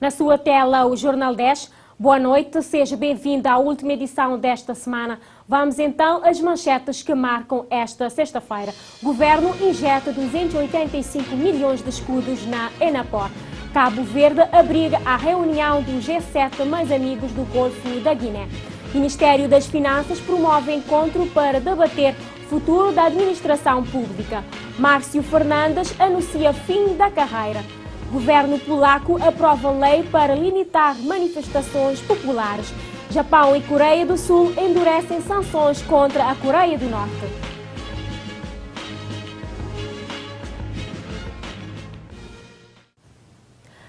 Na sua tela, o Jornal 10. Boa noite, seja bem-vindo à última edição desta semana. Vamos então às manchetes que marcam esta sexta-feira. Governo injeta 285 milhões de escudos na Enapor. Cabo Verde abriga a reunião do G7 mais amigos do Golfo da Guiné. Ministério das Finanças promove encontro para debater futuro da administração pública. Márcio Fernandes anuncia fim da carreira. Governo polaco aprova lei para limitar manifestações populares. Japão e Coreia do Sul endurecem sanções contra a Coreia do Norte.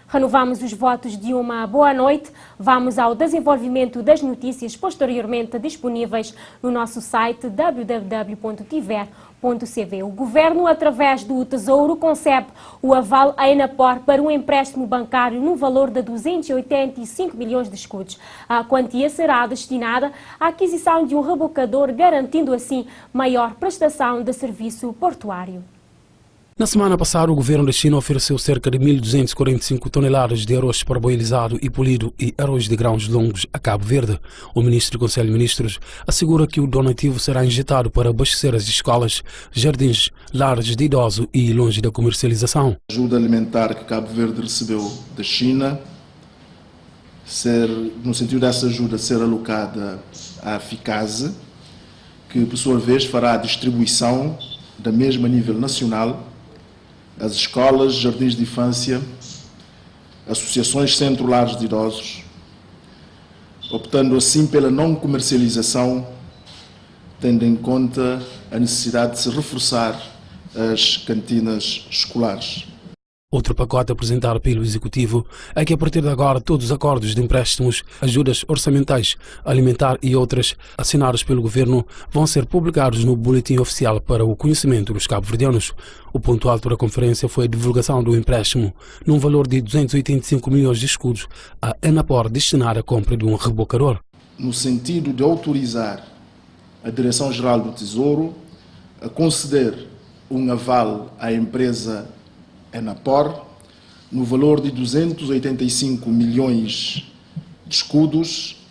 Renovamos os votos de uma boa noite. Vamos ao desenvolvimento das notícias posteriormente disponíveis no nosso site www.tiver.cv. O Governo, através do Tesouro, concebe o aval à Enapor para um empréstimo bancário no valor de 285 milhões de escudos. A quantia será destinada à aquisição de um rebocador, garantindo assim maior prestação de serviço portuário. Na semana passada, o governo da China ofereceu cerca de 1.245 toneladas de arroz parboilizado e polido e arroz de grãos longos a Cabo Verde. O ministro do Conselho de Ministros assegura que o donativo será injetado para abastecer as escolas, jardins, lares de idosos e longe da comercialização. A ajuda alimentar que Cabo Verde recebeu da China, no sentido dessa ajuda ser alocada à FICASE, que por sua vez fará a distribuição da mesma a nível nacional, as escolas, jardins de infância, associações centro-lares de idosos, optando assim pela não comercialização, tendo em conta a necessidade de se reforçar as cantinas escolares. Outro pacote apresentado pelo Executivo é que a partir de agora todos os acordos de empréstimos, ajudas orçamentais, alimentar e outras assinados pelo Governo vão ser publicados no Boletim Oficial para o conhecimento dos cabo-verdianos. O ponto alto da conferência foi a divulgação do empréstimo num valor de 285 milhões de escudos à Enapor destinada à compra de um rebocador. No sentido de autorizar a Direção-Geral do Tesouro a conceder um aval à empresa Enapor, no valor de 285 milhões de escudos,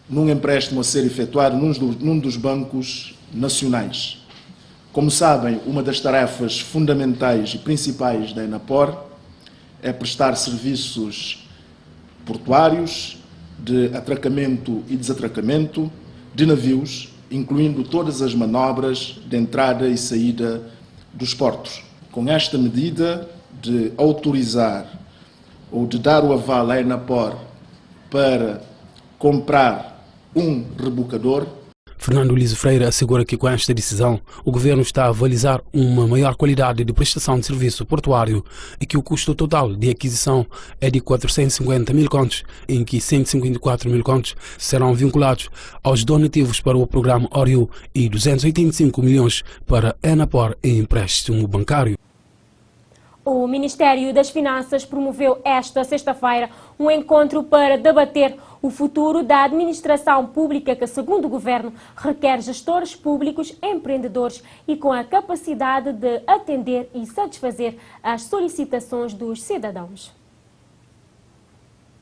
num empréstimo a ser efetuado num dos bancos nacionais. Como sabem, uma das tarefas fundamentais e principais da Enapor é prestar serviços portuários de atracamento e desatracamento de navios, incluindo todas as manobras de entrada e saída dos portos. Com esta medida de autorizar ou de dar o aval à Enapor para comprar um rebocador, Fernando Liso Freire assegura que com esta decisão o Governo está a avalizar uma maior qualidade de prestação de serviço portuário e que o custo total de aquisição é de 450 mil contos, em que 154 mil contos serão vinculados aos donativos para o programa ORIU e 285 milhões para a Enapor em empréstimo bancário. O Ministério das Finanças promoveu esta sexta-feira um encontro para debater o futuro da administração pública que, segundo o Governo, requer gestores públicos, empreendedores e com a capacidade de atender e satisfazer as solicitações dos cidadãos.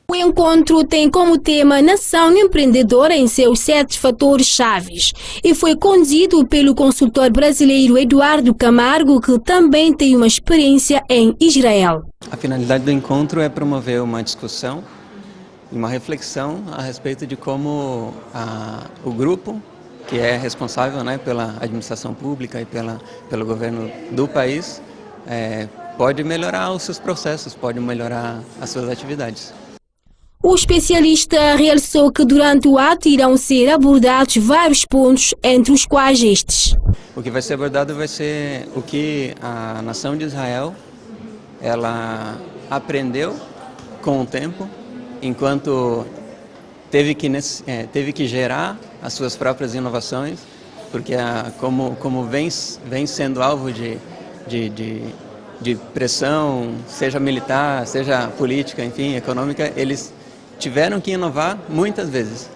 O encontro tem como tema Nação Empreendedora em seus 7 fatores chaves e foi conduzido pelo consultor brasileiro Eduardo Camargo, que também tem uma experiência em Israel. A finalidade do encontro é promover uma discussão e uma reflexão a respeito de como o grupo, que é responsável, pela administração pública e pelo governo do país, pode melhorar os seus processos, pode melhorar as suas atividades. O especialista realçou que durante o ato irão ser abordados vários pontos, entre os quais estes. O que vai ser abordado vai ser o que a nação de Israel ela aprendeu com o tempo, enquanto teve que gerar as suas próprias inovações, porque como vem sendo alvo de pressão, seja militar, seja política, enfim, econômica, eles tiveram que inovar muitas vezes.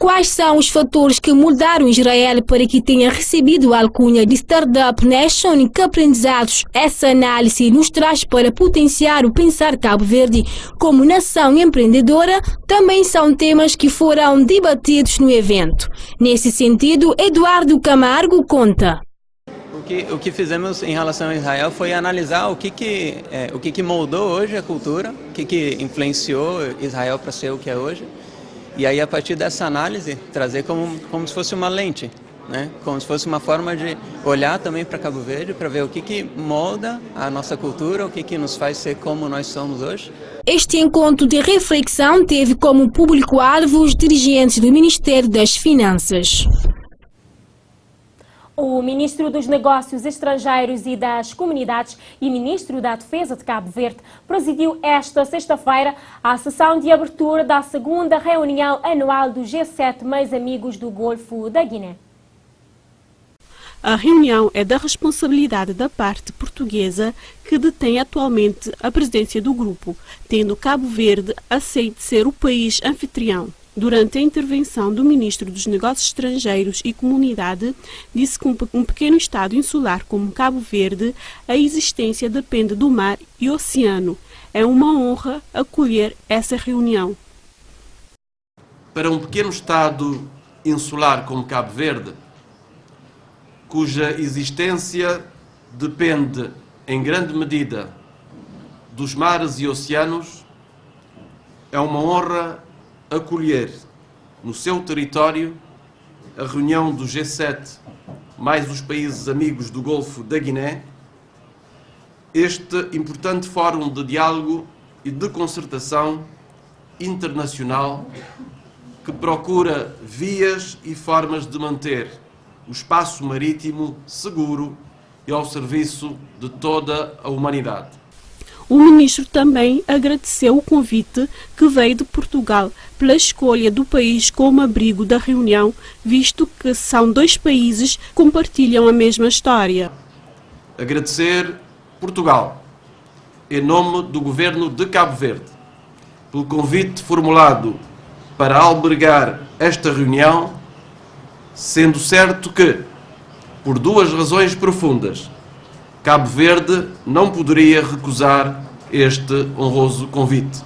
Quais são os fatores que moldaram Israel para que tenha recebido a alcunha de Startup Nation e que aprendizados essa análise nos traz para potenciar o pensar Cabo Verde como nação empreendedora também são temas que foram debatidos no evento. Nesse sentido, Eduardo Camargo conta. O que fizemos em relação a Israel foi analisar o que moldou hoje a cultura, o que influenciou Israel para ser o que é hoje. E aí, a partir dessa análise, trazer como se fosse uma lente, né? Como se fosse uma forma de olhar também para Cabo Verde, para ver o que molda a nossa cultura, o que nos faz ser como nós somos hoje. Este encontro de reflexão teve como público-alvo os dirigentes do Ministério das Finanças. O ministro dos Negócios Estrangeiros e das Comunidades e ministro da Defesa de Cabo Verde presidiu esta sexta-feira a sessão de abertura da segunda reunião anual do G7 Mais Amigos do Golfo da Guiné. A reunião é da responsabilidade da parte portuguesa, que detém atualmente a presidência do grupo, tendo Cabo Verde aceito ser o país anfitrião. Durante a intervenção do ministro dos Negócios Estrangeiros e Comunidade, disse que um pequeno estado insular como Cabo Verde, a existência depende do mar e oceano. É uma honra acolher essa reunião. Para um pequeno estado insular como Cabo Verde, cuja existência depende em grande medida dos mares e oceanos, é uma honra acolher no seu território a reunião do G7 mais os países amigos do Golfo da Guiné, este importante fórum de diálogo e de concertação internacional que procura vias e formas de manter o espaço marítimo seguro e ao serviço de toda a humanidade. O ministro também agradeceu o convite que veio de Portugal pela escolha do país como abrigo da reunião, visto que são dois países que compartilham a mesma história. Agradecer Portugal, em nome do Governo de Cabo Verde, pelo convite formulado para albergar esta reunião, sendo certo que, por duas razões profundas, Cabo Verde não poderia recusar este honroso convite.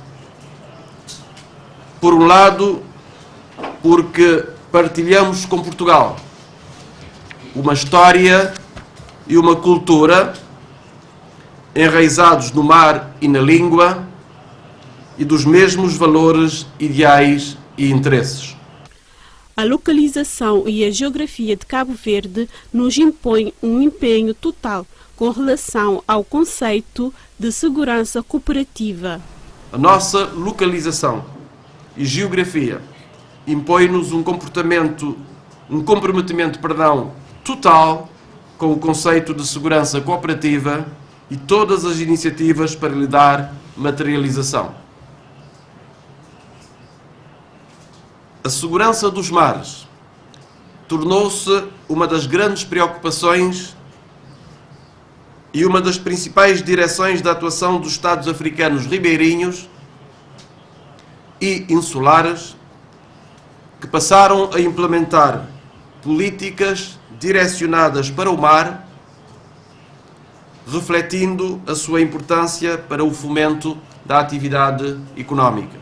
Por um lado, porque partilhamos com Portugal uma história e uma cultura enraizados no mar e na língua e dos mesmos valores, ideais e interesses. A localização e a geografia de Cabo Verde nos impõem um empenho total com relação ao conceito de segurança cooperativa. A nossa localização e geografia impõe-nos um comprometimento total com o conceito de segurança cooperativa e todas as iniciativas para lhe dar materialização. A segurança dos mares tornou-se uma das grandes preocupações e uma das principais direções da atuação dos Estados africanos ribeirinhos e insulares, que passaram a implementar políticas direcionadas para o mar, refletindo a sua importância para o fomento da atividade económica.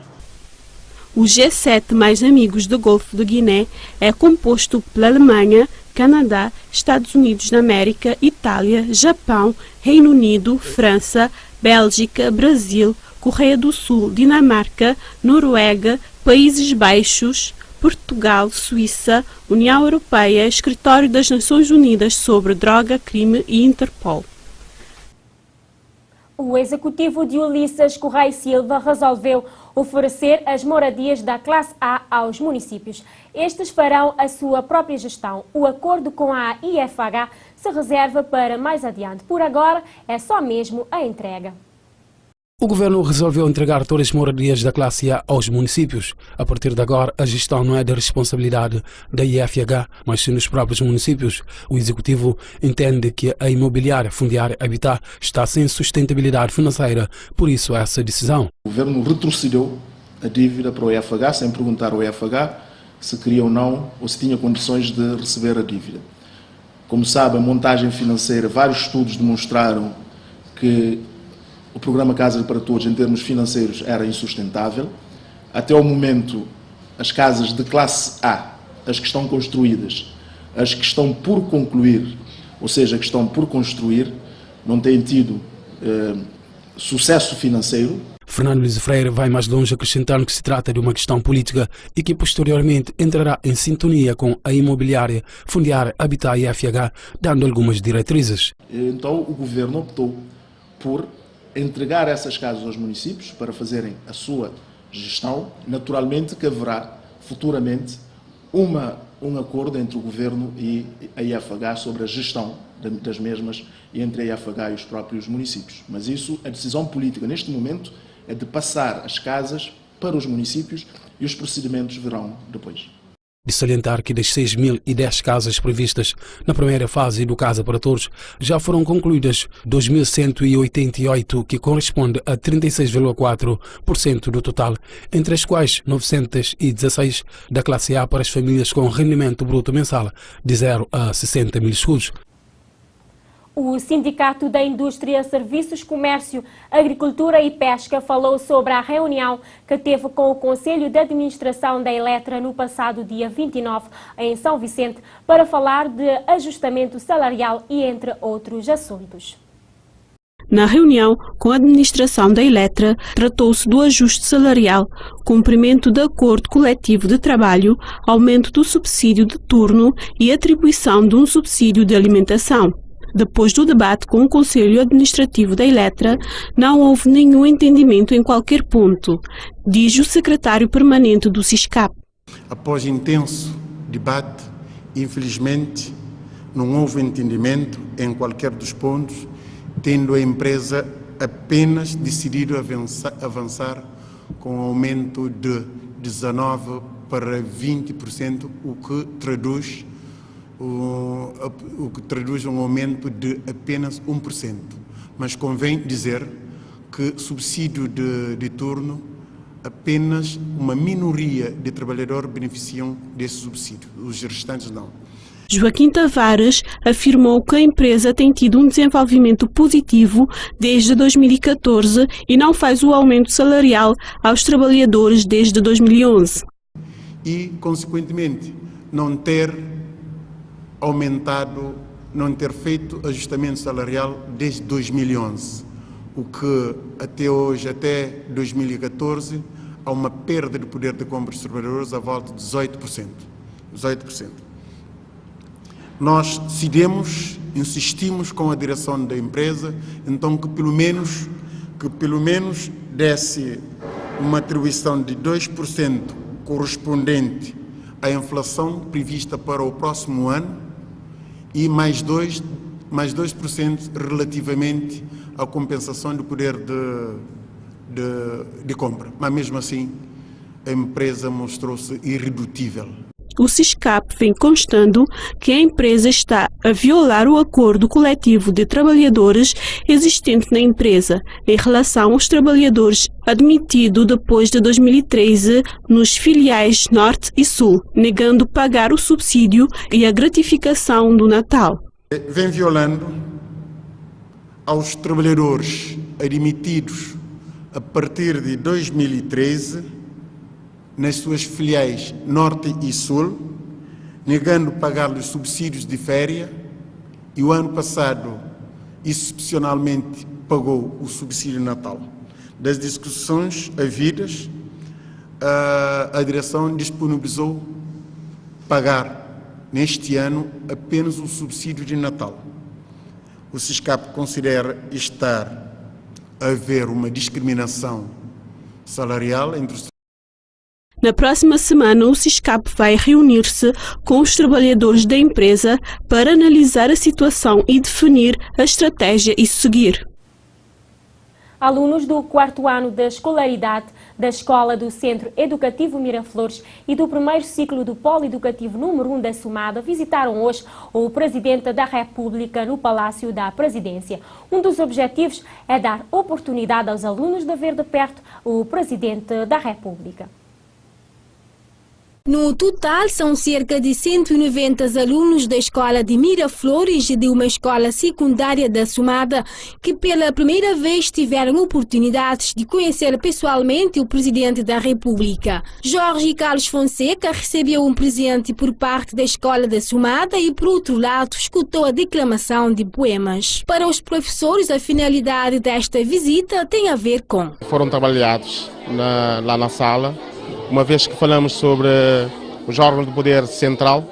O G7 Mais Amigos do Golfo de Guiné é composto pela Alemanha, Canadá, Estados Unidos da América, Itália, Japão, Reino Unido, França, Bélgica, Brasil, Coreia do Sul, Dinamarca, Noruega, Países Baixos, Portugal, Suíça, União Europeia, Escritório das Nações Unidas sobre Droga, Crime e Interpol. O executivo de Ulisses Correia Silva resolveu oferecer as moradias da classe A aos municípios. Estes farão a sua própria gestão. O acordo com a IFH se reserva para mais adiante. Por agora, é só mesmo a entrega. O governo resolveu entregar todas as moradias da classe A aos municípios. A partir de agora, a gestão não é da responsabilidade da IFH, mas sim dos próprios municípios. O executivo entende que a imobiliária Fundiária Habitat está sem sustentabilidade financeira, por isso essa decisão. O governo retrocedeu a dívida para o IFH sem perguntar ao IFH se queria ou não, ou se tinha condições de receber a dívida. Como sabe, a montagem financeira, vários estudos demonstraram que o programa Casa para Todos, em termos financeiros, era insustentável. Até ao momento, as casas de classe A, as que estão construídas, as que estão por concluir, ou seja, que estão por construir, não têm tido sucesso financeiro. Fernando Luís Freire vai mais longe, acrescentando que se trata de uma questão política e que posteriormente entrará em sintonia com a imobiliária, Fundiária, Habitat e FH, dando algumas diretrizes. Então o governo optou por entregar essas casas aos municípios para fazerem a sua gestão. Naturalmente que haverá futuramente um acordo entre o governo e a IFH sobre a gestão das mesmas e entre a IFH e os próprios municípios. Mas isso, a decisão política neste momento é de passar as casas para os municípios e os procedimentos virão depois. De salientar que das 6.010 casas previstas na primeira fase do Casa para Todos, já foram concluídas 2.188, que corresponde a 36,4% do total, entre as quais 916 da classe A para as famílias com rendimento bruto mensal de 0 a 60 mil escudos. O Sindicato da Indústria, Serviços, Comércio, Agricultura e Pesca falou sobre a reunião que teve com o Conselho de Administração da Eletra no passado dia 29 em São Vicente para falar de ajustamento salarial e entre outros assuntos. Na reunião com a administração da Eletra, tratou-se do ajuste salarial, cumprimento do acordo coletivo de trabalho, aumento do subsídio de turno e atribuição de um subsídio de alimentação. Depois do debate com o Conselho Administrativo da Eletra, não houve nenhum entendimento em qualquer ponto, diz o secretário permanente do SISCAP. Após intenso debate, infelizmente, não houve entendimento em qualquer dos pontos, tendo a empresa apenas decidido avançar com um aumento de 19% para 20%, o que traduz um aumento de apenas 1%. Mas convém dizer que subsídio de turno, apenas uma minoria de trabalhadores beneficiam desse subsídio, os restantes não. Joaquim Tavares afirmou que a empresa tem tido um desenvolvimento positivo desde 2014 e não faz o aumento salarial aos trabalhadores desde 2011. E, consequentemente, não ter feito ajustamento salarial desde 2011, o que até hoje, até 2014, há uma perda de poder de compra dos trabalhadores à volta de 18%. Nós insistimos com a direção da empresa, então que pelo menos desse uma atribuição de 2% correspondente à inflação prevista para o próximo ano e mais 2% relativamente à compensação do poder de compra. Mas mesmo assim, a empresa mostrou-se irredutível. O SISCAP vem constando que a empresa está a violar o acordo coletivo de trabalhadores existente na empresa em relação aos trabalhadores admitido depois de 2013 nos filiais Norte e Sul, negando pagar o subsídio e a gratificação do Natal. Vem violando aos trabalhadores admitidos a partir de 2013 nas suas filiais Norte e Sul, negando pagar-lhes subsídios de férias, e o ano passado, excepcionalmente, pagou o subsídio Natal. Das discussões havidas, a direção disponibilizou pagar, neste ano, apenas o subsídio de Natal. O SISCAP considera estar a haver uma discriminação salarial entre os. Na próxima semana, o SISCAP vai reunir-se com os trabalhadores da empresa para analisar a situação e definir a estratégia a seguir. Alunos do 4º ano da escolaridade da Escola do Centro Educativo Miraflores e do primeiro ciclo do Polo Educativo número 1 da Sumada visitaram hoje o Presidente da República no Palácio da Presidência. Um dos objetivos é dar oportunidade aos alunos de ver de perto o Presidente da República. No total, são cerca de 190 alunos da escola de Miraflores e de uma escola secundária da Sumada que pela primeira vez tiveram oportunidades de conhecer pessoalmente o Presidente da República. Jorge Carlos Fonseca recebeu um presente por parte da escola da Sumada e, por outro lado, escutou a declamação de poemas. Para os professores, a finalidade desta visita tem a ver com... Foram trabalhados lá na sala, uma vez que falamos sobre os órgãos do poder central,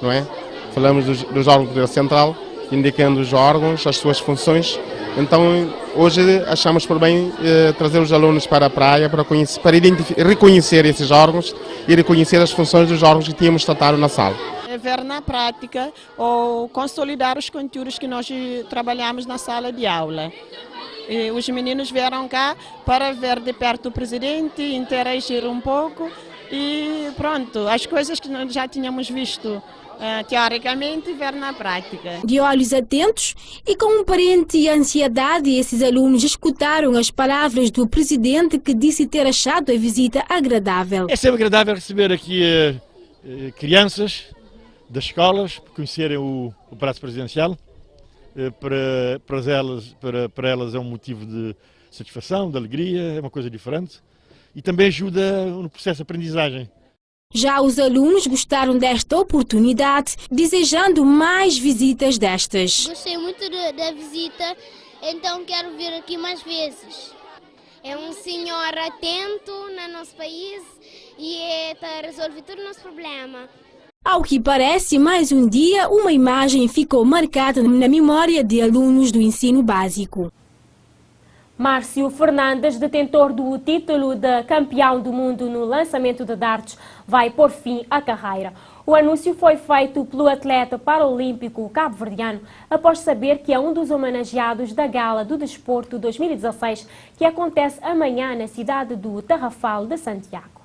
não é? Falamos dos órgãos do poder central, indicando os órgãos, as suas funções. Então, hoje achamos por bem trazer os alunos para a praia para reconhecer esses órgãos e reconhecer as funções dos órgãos que tínhamos tratado na sala. É ver na prática ou consolidar os conteúdos que nós trabalhamos na sala de aula. E os meninos vieram cá para ver de perto o presidente, interagir um pouco e pronto, as coisas que nós já tínhamos visto teoricamente, ver na prática. De olhos atentos e com um aparente ansiedade, esses alunos escutaram as palavras do presidente que disse ter achado a visita agradável. É sempre agradável receber aqui crianças das escolas, para conhecerem o Palácio Presidencial. Para elas é um motivo de satisfação, de alegria, é uma coisa diferente e também ajuda no processo de aprendizagem. Já os alunos gostaram desta oportunidade, desejando mais visitas destas. Gostei muito da visita, então quero vir aqui mais vezes. É um senhor atento no nosso país e está a resolver todo o nosso problema. Ao que parece, mais um dia, uma imagem ficou marcada na memória de alunos do ensino básico. Márcio Fernandes, detentor do título de campeão do mundo no lançamento de dardos, vai pôr fim à carreira. O anúncio foi feito pelo atleta paralímpico cabo-verdiano após saber que é um dos homenageados da Gala do Desporto 2016, que acontece amanhã na cidade do Tarrafal de Santiago.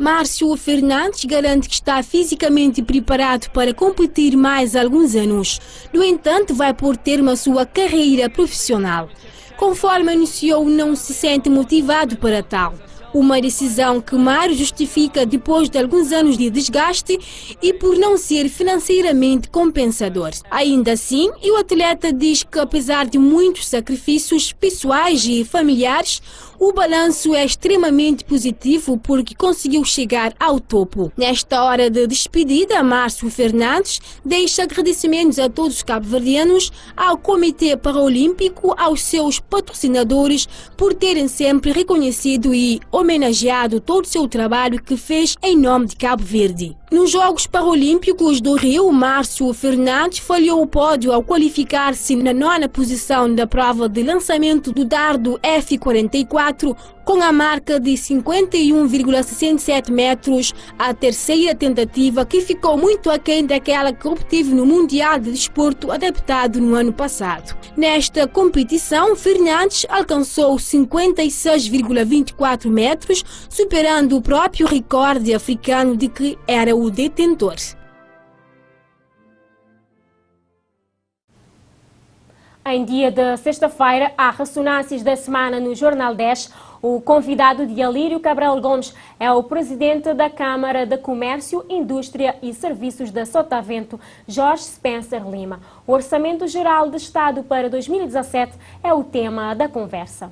Márcio Fernandes garante que está fisicamente preparado para competir mais alguns anos. No entanto, vai pôr termo à sua carreira profissional. Conforme anunciou, não se sente motivado para tal. Uma decisão que Mário justifica depois de alguns anos de desgaste e por não ser financeiramente compensador. Ainda assim, o atleta diz que apesar de muitos sacrifícios pessoais e familiares, o balanço é extremamente positivo porque conseguiu chegar ao topo. Nesta hora de despedida, Márcio Fernandes deixa agradecimentos a todos os cabo-verdianos, ao Comitê Paralímpico, aos seus patrocinadores por terem sempre reconhecido e homenageado todo o seu trabalho que fez em nome de Cabo Verde. Nos Jogos Paralímpicos do Rio, Márcio Fernandes falhou o pódio ao qualificar-se na 9ª posição da prova de lançamento do dardo F44 com a marca de 51,67 metros, a terceira tentativa que ficou muito aquém daquela que obteve no Mundial de Desporto adaptado no ano passado. Nesta competição, Fernandes alcançou 56,24 metros, superando o próprio recorde africano de que era o detentor. Em dia de sexta-feira, há ressonâncias da semana no Jornal 10. O convidado de Alírio Cabral Gomes é o presidente da Câmara de Comércio, Indústria e Serviços da Sotavento, Jorge Spencer Lima. O Orçamento Geral de Estado para 2017 é o tema da conversa.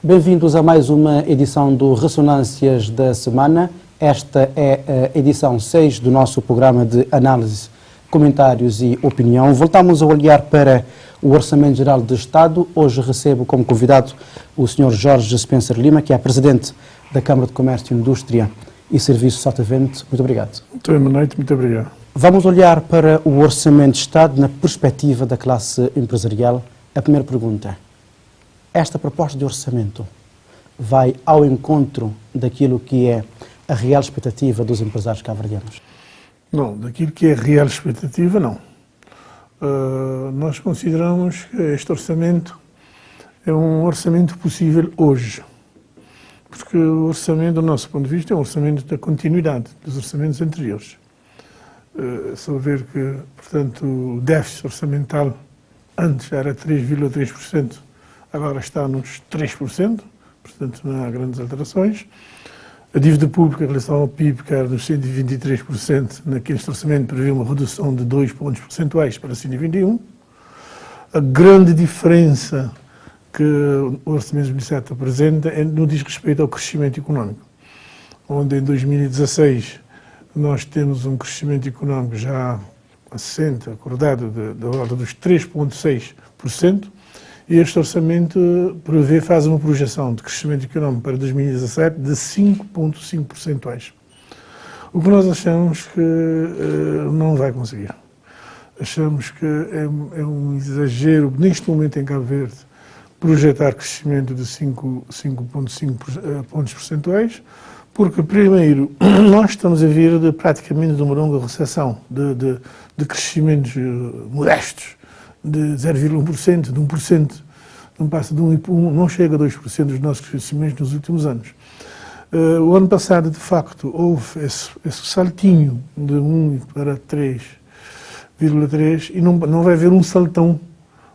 Bem-vindos a mais uma edição do Ressonâncias da Semana. Esta é a edição 6 do nosso programa de análise, comentários e opinião. Voltamos a olhar para o Orçamento Geral do Estado. Hoje recebo como convidado o Sr. Jorge Spencer Lima, que é presidente da Câmara de Comércio, Indústria e Serviços Sotavento. Muito obrigado. Boa noite, muito obrigado. Vamos olhar para o Orçamento de Estado na perspectiva da classe empresarial. A primeira pergunta: esta proposta de orçamento vai ao encontro daquilo que é a real expectativa dos empresários cabo-verdianos? Não, daquilo que é a real expectativa, não. Nós consideramos que este orçamento é um orçamento possível hoje, porque o orçamento, do nosso ponto de vista, é um orçamento da continuidade dos orçamentos anteriores. Só ver que, portanto, o déficit orçamental antes era 3,3%, agora está nos 3%, portanto não há grandes alterações. A dívida pública em relação ao PIB, que era dos 123%, naquele orçamento prevê uma redução de 2 pontos percentuais para 121%. A grande diferença que o Orçamento de 2017 apresenta é no diz respeito ao crescimento económico, onde em 2016 nós temos um crescimento económico já assente, acordado, da ordem dos 3,6%, e este orçamento faz uma projeção de crescimento económico para 2017 de 5,5 percentuais. O que nós achamos que não vai conseguir. Achamos que é um exagero, neste momento em Cabo Verde, projetar crescimento de 5,5 pontos percentuais, porque, primeiro, nós estamos a vir praticamente de uma longa recessão, de crescimentos modestos, de 0,1%, de 1%, não passa de 1%, não chega a 2% dos nossos crescimentos nos últimos anos. O ano passado, de facto, houve esse saltinho de 1 para 3,3% e não vai haver um saltão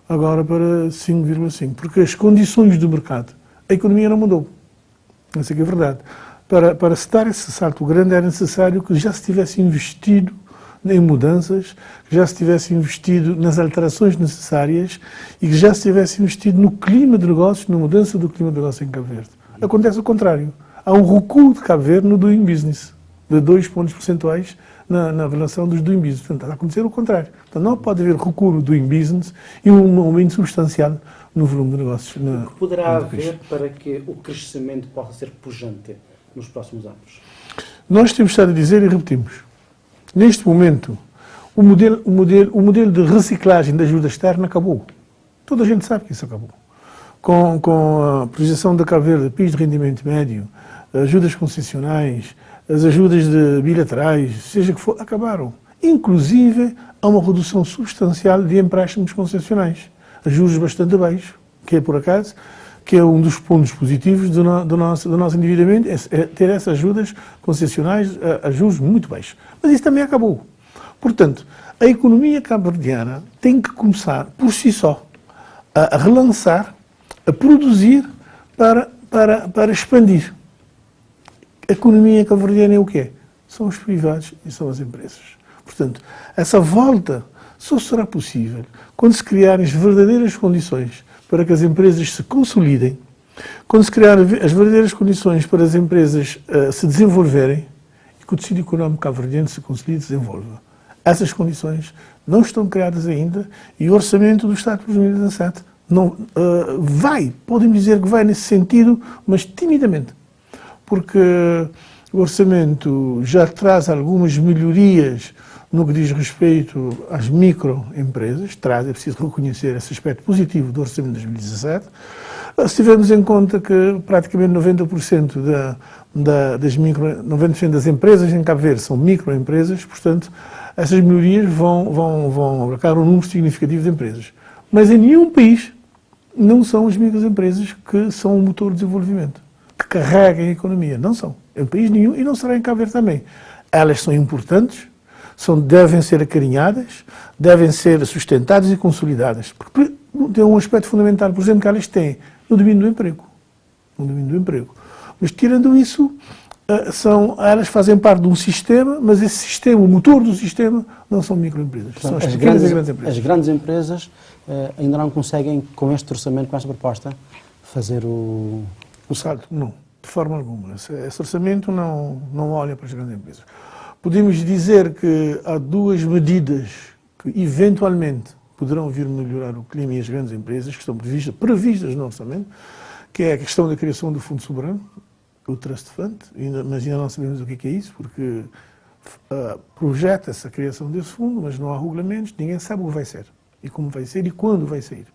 agora para 5,5%, porque as condições do mercado, a economia não mudou. Essa é que é a verdade. Para se dar esse salto grande era necessário que já se tivesse investido em mudanças, que já se tivesse investido nas alterações necessárias e que já se tivesse investido no clima de negócios, na mudança do clima de negócios em Cabo Verde. Acontece o contrário. Há um recuo de Cabo Verde no doing business, de 2 pontos percentuais na relação dos doing business. Portanto, está a acontecer o contrário. Então, não pode haver recuo no doing business e um aumento substancial no volume de negócios. O que poderá haver para que o crescimento possa ser pujante nos próximos anos? Nós temos estado a dizer e repetimos. Neste momento, o modelo de reciclagem da ajuda externa acabou. Toda a gente sabe que isso acabou. Com a projeção da Cabo Verde, PIS de rendimento médio, ajudas concessionais, as ajudas bilaterais, seja que for, acabaram. Inclusive, há uma redução substancial de empréstimos concessionais, a juros bastante baixos, que é por acaso, que é um dos pontos positivos do nosso endividamento, é ter essas ajudas concessionais a juros muito baixos. Mas isso também acabou. Portanto, a economia cabo-verdiana tem que começar, por si só, a relançar, a produzir para expandir. A economia cabo-verdiana é o quê? São os privados e são as empresas. Portanto, essa volta só será possível quando se criarem as verdadeiras condições para que as empresas se consolidem, quando se criarem as verdadeiras condições para as empresas se desenvolverem e que o tecido económico cabo-verdiano se consolide e desenvolva. Essas condições não estão criadas ainda e o orçamento do Estado para 2017 não, podem dizer que vai nesse sentido, mas timidamente, porque o orçamento já traz algumas melhorias no que diz respeito às microempresas, é preciso reconhecer esse aspecto positivo do orçamento de 2017. Se tivermos em conta que praticamente 90% das empresas em Cabo Verde são microempresas, portanto, essas melhorias vão abarcar um número significativo de empresas. Mas em nenhum país não são as microempresas que são o motor de desenvolvimento, que carregam a economia. Não são. Em país nenhum e não será em Cabo Verde também. Elas são importantes, devem ser acarinhadas, devem ser sustentadas e consolidadas. Porque tem um aspecto fundamental, por exemplo, que elas têm no domínio do emprego. No domínio do emprego. Mas tirando isso, elas fazem parte de um sistema, mas esse sistema, o motor do sistema, não são microempresas. São as pequenas e grandes empresas. As grandes empresas ainda não conseguem, com este orçamento, com esta proposta, fazer o salto? Não, de forma alguma. Esse orçamento não olha para as grandes empresas. Podemos dizer que há duas medidas que, eventualmente, poderão vir melhorar o clima e as grandes empresas, que estão previstas no orçamento, que é a questão da criação do Fundo Soberano, o Trust Fund, mas ainda não sabemos o que é isso, porque projeta-se a criação desse fundo, mas não há regulamentos, ninguém sabe o que vai ser, e como vai ser, e quando vai sair.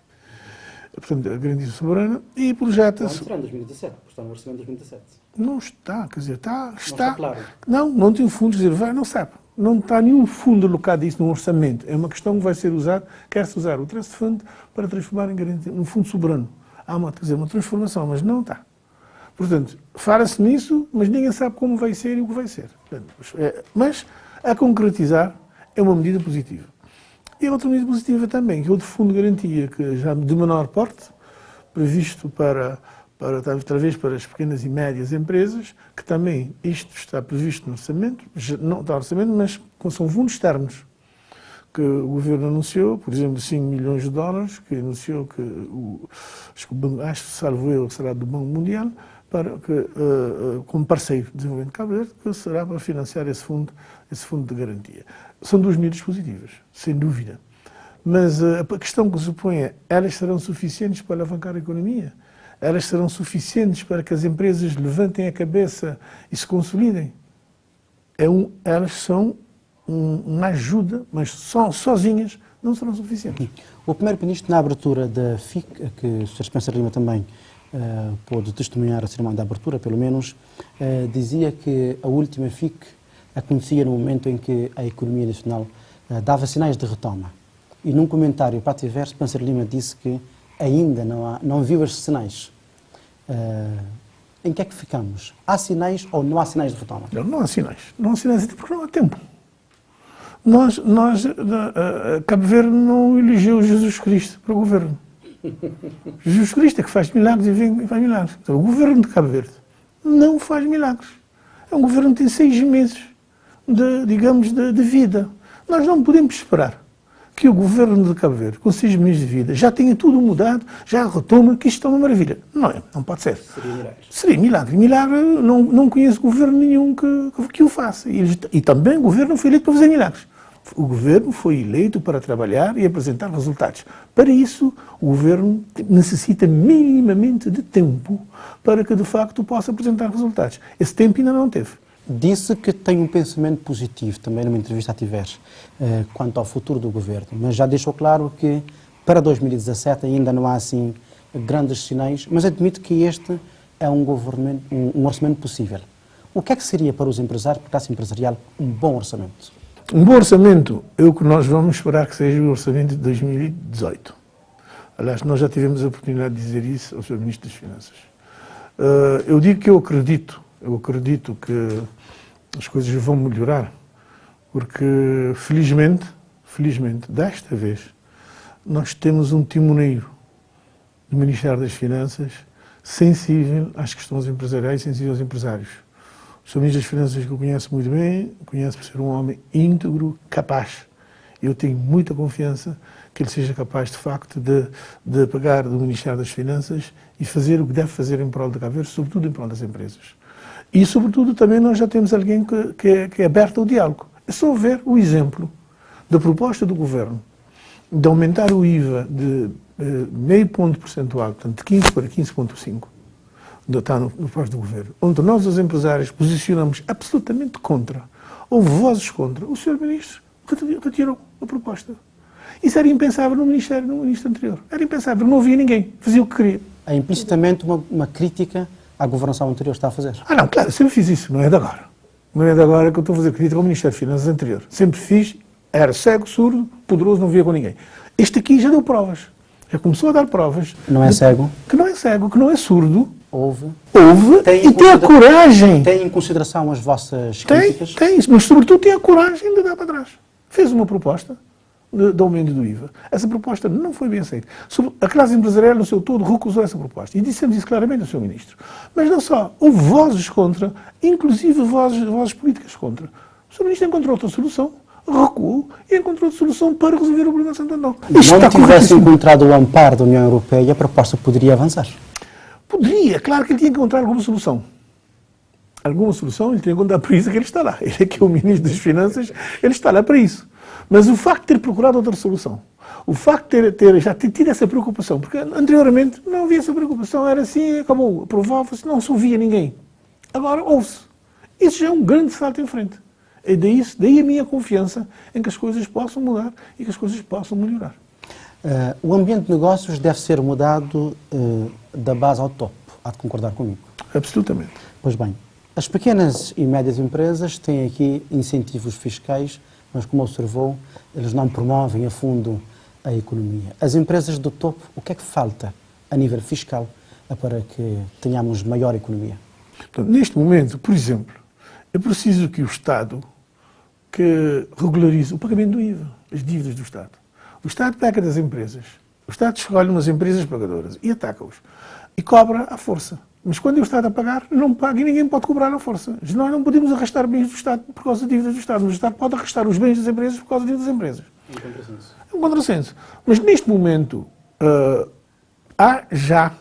Portanto, a garantia soberana, e projeta-se... Não será em 2017, porque está no orçamento de 2017. Não está, quer dizer, está... Não está claro. Não tem fundos, quer dizer, não sabe. Não está nenhum fundo alocado isso no orçamento. É uma questão que vai ser usada, quer-se usar o Trust Fund para transformar em garantia, um fundo soberano. Há uma transformação, mas não está. Portanto, fala-se nisso, mas ninguém sabe como vai ser e o que vai ser. Mas, a concretizar, é uma medida positiva. E a outra medida positiva também, que é o de fundo de garantia, que já de menor porte, previsto talvez para as pequenas e médias empresas, que também isto está previsto no orçamento, não está no orçamento, mas são fundos externos, que o Governo anunciou, por exemplo, 5 milhões de dólares, que anunciou que, acho que salvo eu, será do Banco Mundial, como parceiro de desenvolvimento de Cabo Verde, que será para financiar esse fundo de garantia. São duas medidas positivas, sem dúvida. Mas a questão que se põe é, elas serão suficientes para alavancar a economia? Elas serão suficientes para que as empresas levantem a cabeça e se consolidem? Elas são uma ajuda, mas sozinhas não serão suficientes. O Primeiro-Ministro, na abertura da FIC, que o Sr. Spencer Lima também pôde testemunhar a cerimónia da abertura, pelo menos, dizia que a última FIC acontecia no momento em que a economia nacional dava sinais de retoma. E num comentário para a TVR, Spencer Lima disse que ainda não viu esses sinais. Em que é que ficamos? Há sinais ou não há sinais de retoma? Não há sinais. Não há sinais porque não há tempo. Cabo Verde não elegeu Jesus Cristo para o governo. Jesus Cristo é que faz milagres e faz milagres. Então, o governo de Cabo Verde não faz milagres. É um governo que tem 6 meses de vida. Nós não podemos esperar que o governo de Cabo Verde, com 6 meses de vida, já tenha tudo mudado, já retoma que isto é uma maravilha. Não pode ser. Seria milagre. Milagre, não conheço governo nenhum que o faça. E também o governo não foi eleito para fazer milagres. O governo foi eleito para trabalhar e apresentar resultados. Para isso, o governo necessita minimamente de tempo para que, de facto, possa apresentar resultados. Esse tempo ainda não teve. Disse que tem um pensamento positivo, também numa entrevista à TVR, quanto ao futuro do governo, mas já deixou claro que para 2017 ainda não há assim grandes sinais, mas admite que este é um orçamento possível. O que é que seria para os empresários, para a classe empresarial, um bom orçamento? Um bom orçamento é o que nós vamos esperar que seja o orçamento de 2018. Aliás, nós já tivemos a oportunidade de dizer isso ao Sr. Ministro das Finanças. Eu digo que eu acredito que as coisas vão melhorar, porque felizmente, desta vez, nós temos um timoneiro do Ministério das Finanças sensível às questões empresariais e sensível aos empresários. O Sr. Ministro das Finanças, que eu conheço muito bem, conhece por ser um homem íntegro, capaz. Eu tenho muita confiança que ele seja capaz, de facto, de pegar do Ministério das Finanças e fazer o que deve fazer em prol de Cabo Verde, sobretudo em prol das empresas. E, sobretudo, também nós já temos alguém que é aberto ao diálogo. É só ver o exemplo da proposta do Governo de aumentar o IVA de meio ponto percentual, portanto, de 15 para 15,5%, está no proposta do Governo, onde nós, os empresários, posicionamos absolutamente contra. Houve vozes contra. O Sr. Ministro retirou a proposta. Isso era impensável no Ministério anterior. Era impensável, não havia ninguém, fazia o que queria. É implicitamente uma crítica à governação anterior está a fazer? Não, claro, sempre fiz isso, não é de agora. Não é de agora que eu estou a fazer crítica ao Ministério das Finanças anterior. Sempre fiz, era cego, surdo, poderoso, não via com ninguém. Este aqui já deu provas. Já começou a dar provas. Não é cego? Que não é cego, que não é surdo. Houve E tem a coragem. Tem em consideração as vossas críticas? Tem isso, mas sobretudo tem a coragem de dar para trás. Fez uma proposta de aumento do IVA. Essa proposta não foi bem aceita. A classe empresarial no seu todo recusou essa proposta. E dissemos isso claramente ao Sr. Ministro. Mas não só, houve vozes contra, inclusive vozes políticas contra. O Sr. Ministro encontrou outra solução, recuou e encontrou outra solução para resolver o problema de Santo Antão. Se não tivesse encontrado o amparo da União Europeia, a proposta poderia avançar? Poderia, claro que ele tinha que encontrar alguma solução. Alguma solução ele tinha que encontrar, por isso que ele está lá. Ele é que é o Ministro das Finanças, ele está lá para isso. Mas o facto de ter procurado outra solução, o facto de já ter tido essa preocupação, porque anteriormente não havia essa preocupação, era assim, acabou, aprovava-se, não se ouvia ninguém. Agora ouve-se. Isso já é um grande salto em frente. E daí a minha confiança em que as coisas possam mudar e que as coisas possam melhorar. O ambiente de negócios deve ser mudado da base ao topo. Há de concordar comigo? Absolutamente. Pois bem, as pequenas e médias empresas têm aqui incentivos fiscais, mas como observou, eles não promovem a fundo a economia. As empresas do topo, o que é que falta a nível fiscal para que tenhamos maior economia? Portanto, neste momento, por exemplo, é preciso que o Estado que regularize o pagamento do IVA, as dívidas do Estado. O Estado pega das empresas. O Estado escolhe umas empresas pagadoras e ataca-os. E cobra à força. Mas quando é o Estado a pagar, não paga e ninguém pode cobrar à força. Nós não podemos arrastar bens do Estado por causa de dívidas do Estado, mas o Estado pode arrastar os bens das empresas por causa de dívidas das empresas. É um contrassenso. Mas neste momento há já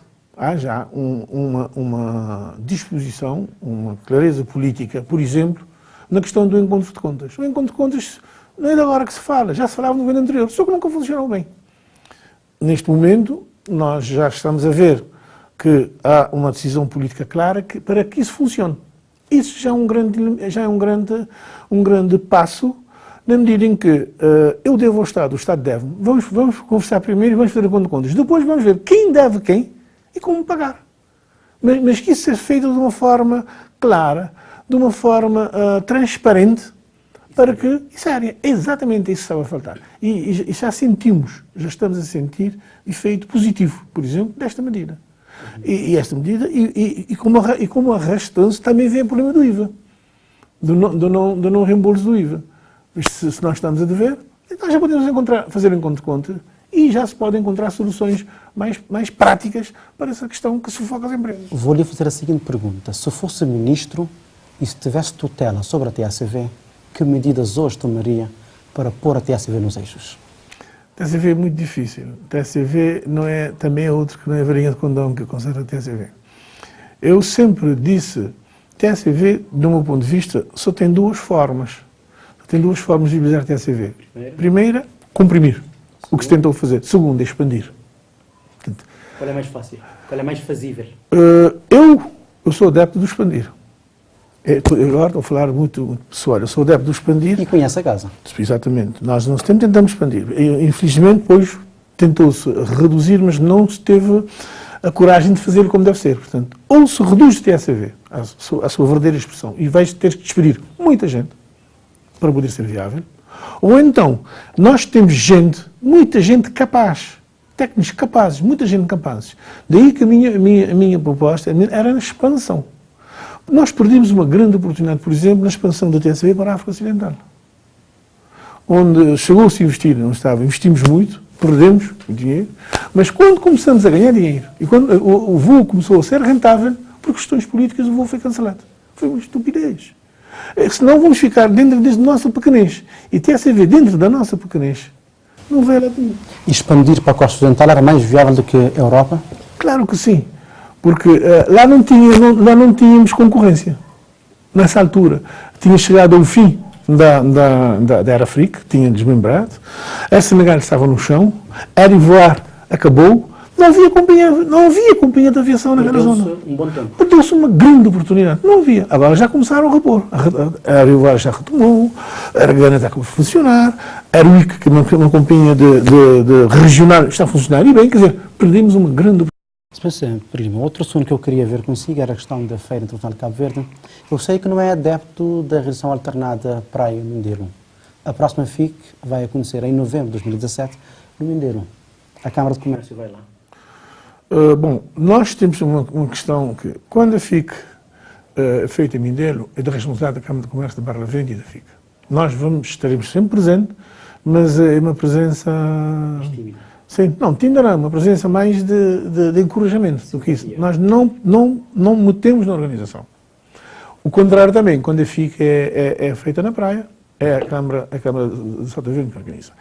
uma disposição, uma clareza política, por exemplo, na questão do encontro de contas. O encontro de contas não é de agora que se fala, já se falava no governo anterior, só que nunca funcionou bem. Neste momento, nós já estamos a ver que há uma decisão política clara para que isso funcione. Isso já é um grande passo, na medida em que eu devo ao Estado, o Estado deve-me. Vamos conversar primeiro e vamos fazer a conta de contas. Depois vamos ver quem deve quem e como pagar. Mas que isso seja feito de uma forma clara, de uma forma transparente, para que isso é exatamente isso que estava a faltar. E já estamos a sentir efeito positivo, por exemplo, desta medida. E esta medida, como arrasta-se, também vem o problema do IVA, do não reembolso do IVA. Se nós estamos a dever, então já podemos fazer encontro de contas e já se podem encontrar soluções mais práticas para essa questão que sufoca as empresas. Vou-lhe fazer a seguinte pergunta. Se fosse ministro e se tivesse tutela sobre a TACV, que medidas hoje tomaria para pôr a TACV nos eixos? A TACV é muito difícil. A TACV também é outro que não é a varinha de condão que conserva a TACV. Eu sempre disse, TACV, do meu ponto de vista, só tem duas formas. Tem duas formas de viabilizar a TACV. Primeira, comprimir, o que se tentou fazer. Segunda, expandir. Portanto, qual é mais fácil? Qual é mais fazível? Eu sou adepto do expandir. Agora estou a falar muito pessoal. Eu sou adepto do expandir. E conhece a casa. Exatamente. Nós não sempre tentamos expandir. Infelizmente, depois tentou-se reduzir, mas não se teve a coragem de fazê-lo como deve ser. Portanto, ou se reduz o TACV, a sua verdadeira expressão, e vais ter que despedir muita gente para poder ser viável, ou então nós temos muita gente capaz, técnicos capazes, muita gente capazes. Daí que a minha proposta era a expansão. Nós perdemos uma grande oportunidade, por exemplo, na expansão da TACV para a África Ocidental, onde chegou-se a investir, investimos muito, perdemos o dinheiro, mas quando começamos a ganhar dinheiro, e quando o voo começou a ser rentável, por questões políticas o voo foi cancelado. Foi uma estupidez. Senão vamos ficar dentro da nossa pequenez. E TACV dentro da nossa pequenez não vai lá nenhum. Expandir para a costa ocidental era mais viável do que a Europa? Claro que sim. Porque lá não tínhamos concorrência. Nessa altura tinha chegado ao fim da Era Frick, tinha desmembrado. A Senegal estava no chão. A Ivoire acabou. Não havia companhia de aviação naquela zona. Um bom tempo. Perdeu-se uma grande oportunidade. Não havia. Agora já começaram a repor. A Ivoire já retomou. A Gana está a funcionar. A Airwick, que é uma companhia de regional, está a funcionar. E bem, quer dizer, perdemos uma grande oportunidade. Outro assunto que eu queria ver consigo era a questão da Feira Internacional de Cabo Verde. Eu sei que não é adepto da realização alternada Praia Mindelo. A próxima FIC vai acontecer em novembro de 2017 no Mindelo. A Câmara de Comércio vai lá. Bom, nós temos uma questão que, quando a FIC é feita em Mindelo, é da responsabilidade da Câmara de Comércio da Barra Lavente e da FIC. Nós estaremos sempre presentes, mas é uma presença... tímida. Sim, não, tímida não, uma presença mais de encorajamento do que isso. Nós não metemos na organização. O contrário também, quando a FIC é feita na praia, é a Câmara de Salto Verde que organiza.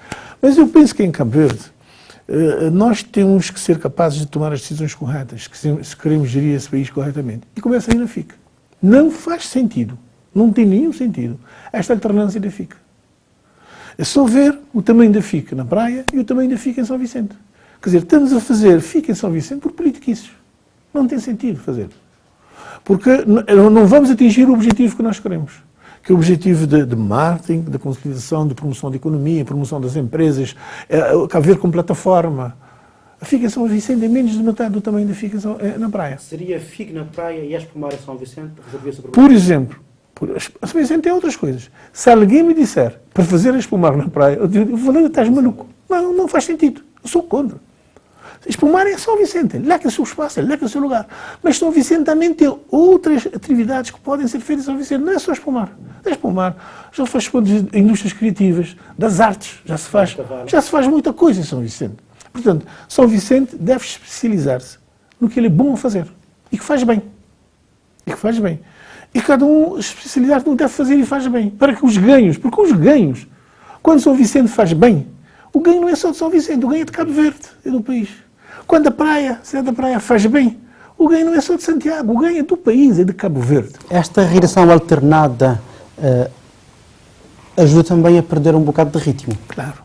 Mas eu penso que em Cabo Verde, nós temos que ser capazes de tomar as decisões corretas, se queremos gerir esse país corretamente. E começa aí na FIC. Não faz sentido, não tem nenhum sentido, esta alternância da FIC. É só ver o tamanho da FIC na praia e o tamanho da FIC em São Vicente. Quer dizer, estamos a fazer FIC em São Vicente por politiquices. Não tem sentido fazer. Porque não vamos atingir o objetivo que nós queremos. Que é o objetivo de marketing, de consolidação, de promoção da economia, promoção das empresas, a ver com plataforma. A FIC em São Vicente é menos de metade do tamanho da FIC na praia. Seria FIC na praia e Espumar em São Vicente? Por exemplo, a São Vicente tem outras coisas. Se alguém me disser para fazer a espumar na praia, eu digo, estás maluco. Não faz sentido. Eu sou contra. Espumar é São Vicente, lá que é o seu espaço, lá que é o seu lugar. Mas São Vicente também tem outras atividades que podem ser feitas em São Vicente, não é só espumar. É espumar, já faz indústrias criativas, das artes, já se faz muita coisa em São Vicente. Portanto, São Vicente deve especializar-se no que ele é bom a fazer e que faz bem. E cada um especializar-se no que deve fazer e faz bem, para que os ganhos, porque os ganhos, quando São Vicente faz bem, o ganho não é só de São Vicente, o ganho é de Cabo Verde, é do país. Quando a cidade da praia faz bem, o ganho não é só de Santiago, o ganho é do país, é de Cabo Verde. Esta regressão alternada ajuda também a perder um bocado de ritmo. Claro,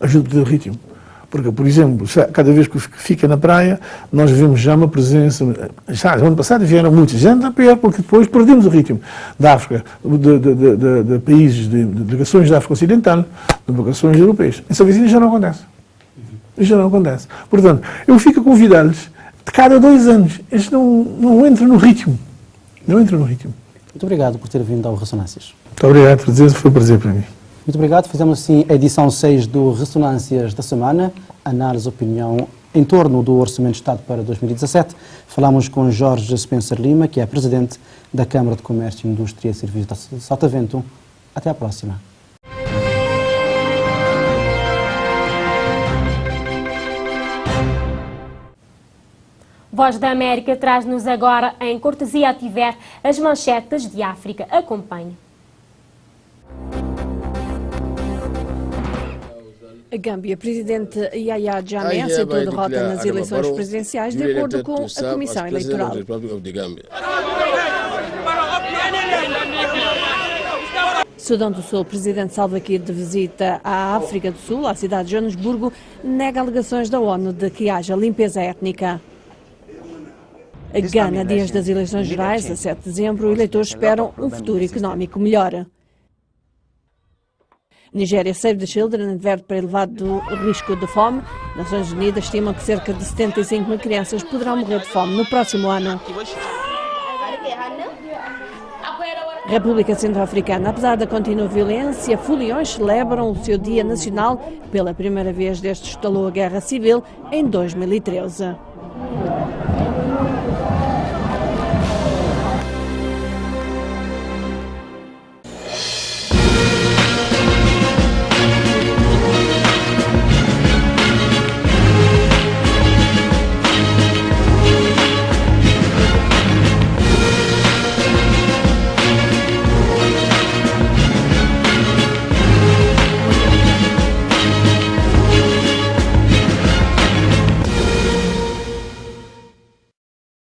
ajuda a perder o ritmo. Porque, por exemplo, cada vez que fica na praia, nós vemos já uma presença. Já no ano passado vieram muitos, já anda pior, porque depois perdemos o ritmo da África, de países, de delegações da África Ocidental, de delegações europeias. Em São Vicente já não acontece. Já não acontece. Portanto, eu fico a convidá-los, de cada 2 anos, eles não entram no ritmo. Não entram no ritmo. Muito obrigado por ter vindo ao Ressonâncias. Muito obrigado por dizer, foi um prazer para mim. Muito obrigado. Fizemos assim a edição 6 do Ressonâncias da semana, análise, opinião em torno do Orçamento de Estado para 2017. Falamos com Jorge Spencer Lima, que é presidente da Câmara de Comércio, Indústria e Serviços de Sotavento. Até à próxima. Voz da América traz-nos agora, em cortesia a tiver, as manchetes de África. Acompanhe. A Gâmbia, presidente Yahya Jammeh aceitou a derrota nas eleições presidenciais de acordo com a Comissão Eleitoral. Sudão do Sul, presidente Salva Kiir de visita à África do Sul, à cidade de Joanesburgo, nega alegações da ONU de que haja limpeza étnica. A Gana, dias das eleições gerais, a 7 de dezembro, eleitores esperam um futuro económico melhor. Nigéria Save the Children adverte para elevado risco de fome. Nações Unidas estimam que cerca de 75 mil crianças poderão morrer de fome no próximo ano. República Centro-Africana, apesar da contínua violência, foliões celebram o seu Dia Nacional. Pela primeira vez desde que estalou a Guerra Civil em 2013.